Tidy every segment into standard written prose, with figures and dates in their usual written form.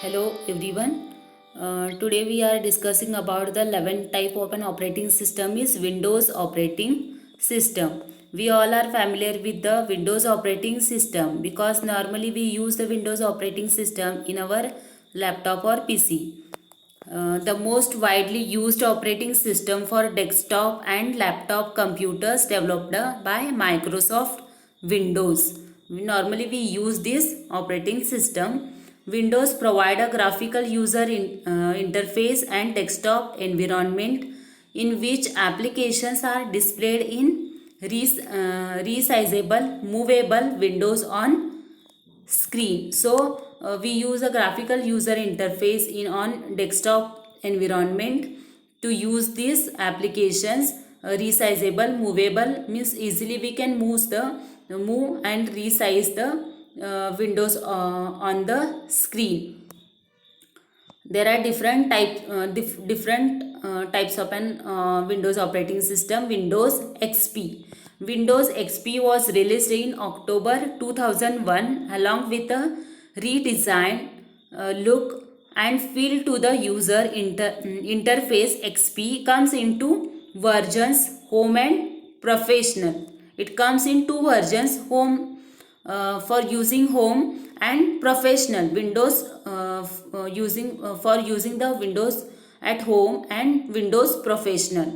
Hello everyone. Today we are discussing about the 11th type of an operating system is Windows operating system. We all are familiar with the Windows operating system because normally we use the Windows operating system in our laptop or PC. The most widely used operating system for desktop and laptop computers developed by Microsoft Windows. Normally we use this operating system. Windows provide a graphical interface and desktop environment in which applications are displayed in resizable, movable windows on screen. So we use a graphical user interface in on desktop environment to use these applications. Resizable, movable means easily we can move and resize the windows on the screen. There are different types of an Windows operating system. Windows XP. Windows XP was released in October 2001 along with a redesigned look and feel to the user interface. XP comes into versions home and professional. It comes in two versions, home for using home and professional. Windows for using the Windows at home and Windows professional.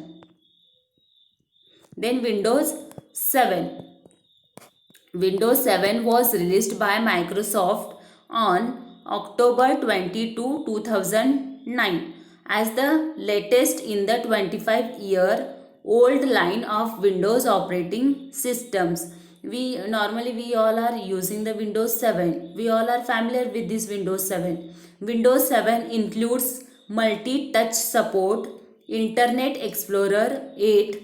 Then Windows 7. Windows 7 was released by Microsoft on October 22, 2009 as the latest in the 25-year-old line of Windows operating systems. We all are using the Windows 7. We all are familiar with this Windows 7. Windows 7 includes multi-touch support, Internet Explorer 8,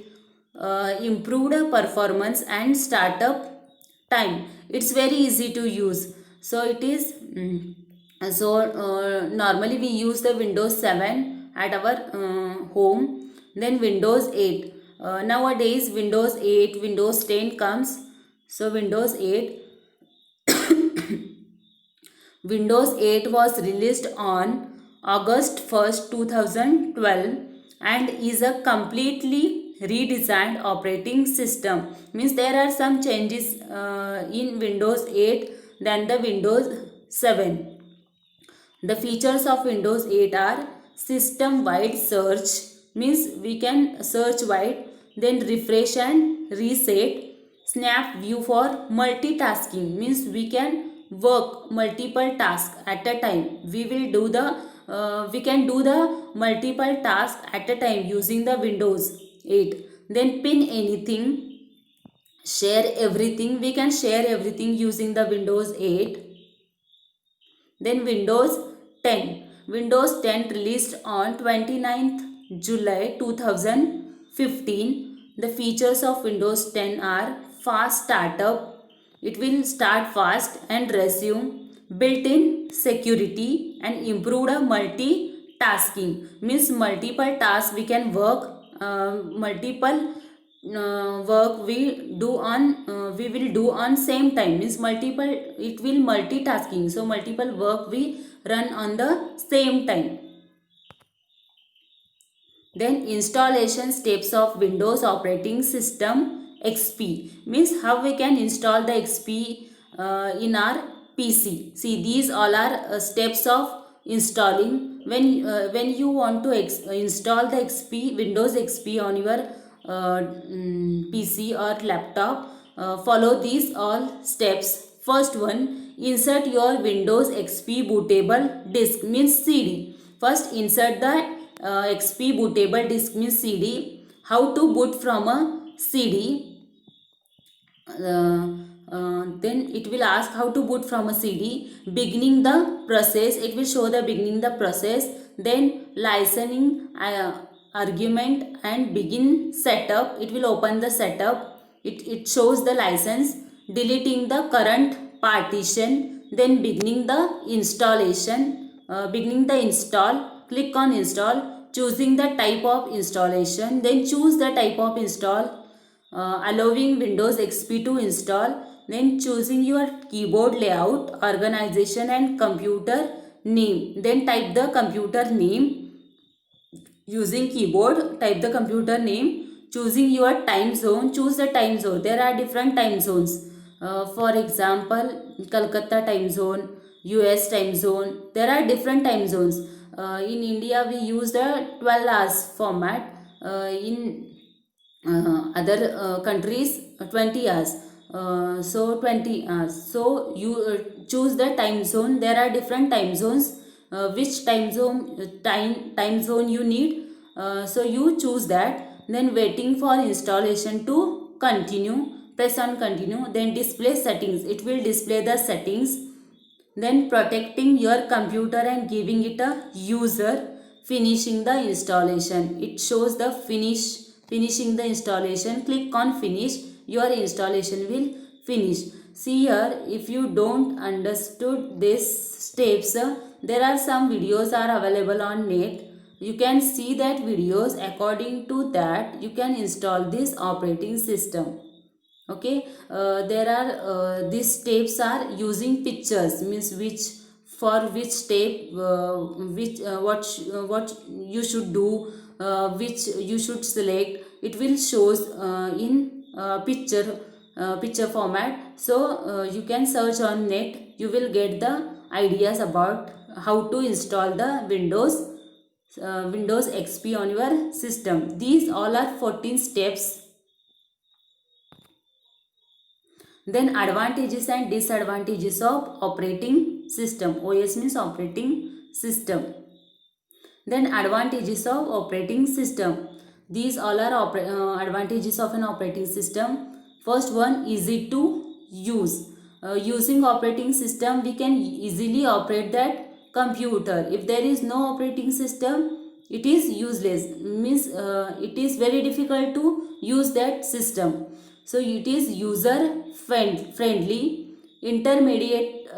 improved performance and startup time. It's very easy to use. So it is normally we use the Windows 7 at our home. Then Windows 8. Nowadays Windows 8, Windows 10 comes. So Windows 8 Windows 8 was released on August 1st, 2012 and is a completely redesigned operating system. Means there are some changes in Windows 8 than the Windows 7. The features of Windows 8 are system-wide search, means we can search wide, then refresh and reset, snap view for multitasking, means we can work multiple tasks at a time. We can do the multiple tasks at a time using the Windows 8. Then pin anything, share everything. We can share everything using the Windows 8. Then Windows 10. Windows 10 released on 29th July 2015. The features of Windows 10 are fast startup. It will start fast and resume. Built-in security and improved multitasking. Means multiple tasks we can work. Multiple work we will do on same time, means multiple, it will multitasking, so multiple work we run on the same time. Then installation steps of Windows operating system XP, means how we can install the XP in our PC. See, these all are steps of installing. When you want to install the XP, Windows XP on your PC or laptop, follow these all steps. First one, insert your Windows XP bootable disk, means CD. First insert the XP bootable disk, means CD. How to boot from a CD? Then it will ask how to boot from a CD. Beginning the process, it will show the beginning the process. Then licensing argument and begin setup, it will open the setup. It shows the license. Deleting the current partition, then beginning the installation, beginning the install, click on install, choosing the type of installation, then choose the type of install, allowing Windows XP to install, then choosing your keyboard layout, organization and computer name. Then type the computer name using keyboard. Type the computer name. Choosing your time zone. Choose the time zone. There are different time zones. For example, Kolkata time zone, US time zone. There are different time zones. In India, we use the 12 hours format. In other countries, 20 hours. So 20 hours. So you choose the time zone. There are different time zones. Which time zone you need. So you choose that. Then waiting for installation to continue. Press on continue. Then display settings. It will display the settings. Then protecting your computer and giving it a user. Finishing the installation. It shows the finishing the installation. Click on finish. Your installation will finish. See here, if you don't understood these steps, there are some videos are available on net. You can see that videos. According to that, you can install this operating system. Okay, there are these steps are using pictures, means which step, what you should do, which you should select. It will shows in picture format. So you can search on net. You will get the ideas about how to install the Windows XP on your system. These all are 14 steps. Then advantages and disadvantages of operating system. OS means operating system. Then advantages of operating system. These all are advantages of an operating system. First one, easy to use. Using operating system, we can easily operate that computer. If there is no operating system, it is useless. Means it is very difficult to use that system. So it is user friendly, intermediate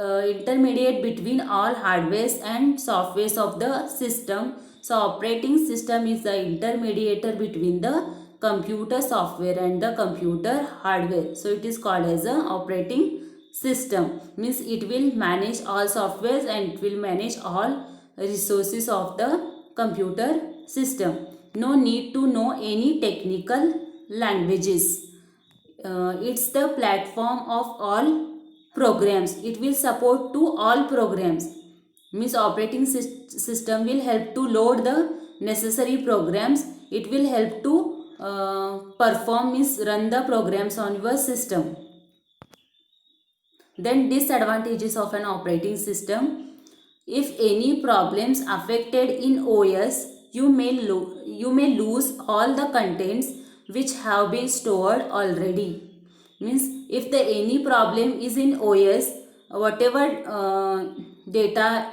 between all hardwares and softwares of the system. So operating system is the intermediator between the computer software and the computer hardware. So it is called as a operating system. Means it will manage all softwares and it will manage all resources of the computer system. No need to know any technical languages. It's the platform of all programs. It will support to all programs. Means operating system will help to load the necessary programs. It will help to perform, means run the programs on your system. Then disadvantages of an operating system. If any problems affected in OS, you may lose all the contents which have been stored already. Means if the any problem is in OS, whatever data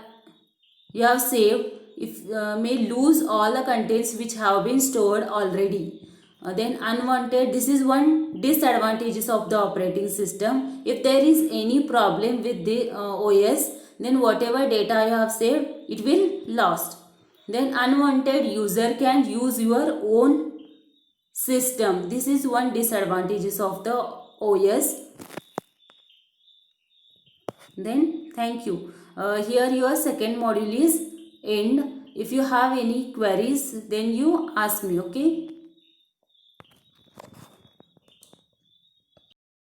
you have saved, if may lose all the contents which have been stored already. Then unwanted, this is one disadvantages of the operating system. If there is any problem with the OS, then whatever data you have saved, it will lost. Then unwanted, user can use your own system. This is one disadvantages of the OS. Then thank you. Here your second module is end. If you have any queries, then you ask me. Okay.